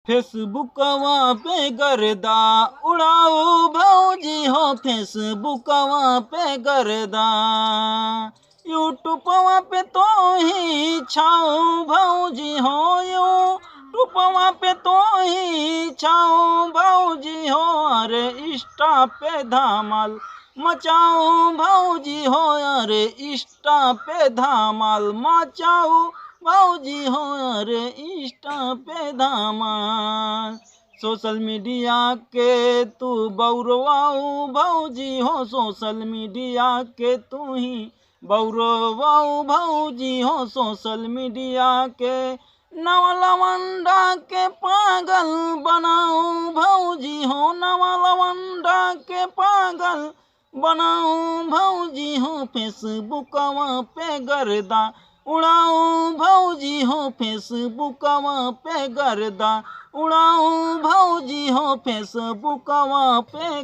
फेसबुकवा पे गर्दा उड़ाओ भौजी हो, फेसबुकवा पे गर्दा। यूट्यूबवा पे तो ही छाओ भौजी हो, यूट्यूबवा पे तो ही छाओ भौजी हो। अरे इंस्टा पे धमाल मचाओ भौजी हो, अरे इंस्टा पे धमाल मचाओ भौजी हो, अरे इंस्टा पे धमाल। सोशल मीडिया के तू बउरवाऊ भौजी हो, सोशल मीडिया के तू ही बउरवाऊ भौजी हो। सोशल मीडिया के नवा लवंडा के पागल बनाओ भौजी हो, नवा लवंडा के पागल बनाओ भौजी हो। फेसबुकवा पे गर्दा उड़ाओ भौजी हो, फेसबुकवा पे गर्दा उड़ाओ भौजी हो, फेसबुकवा पे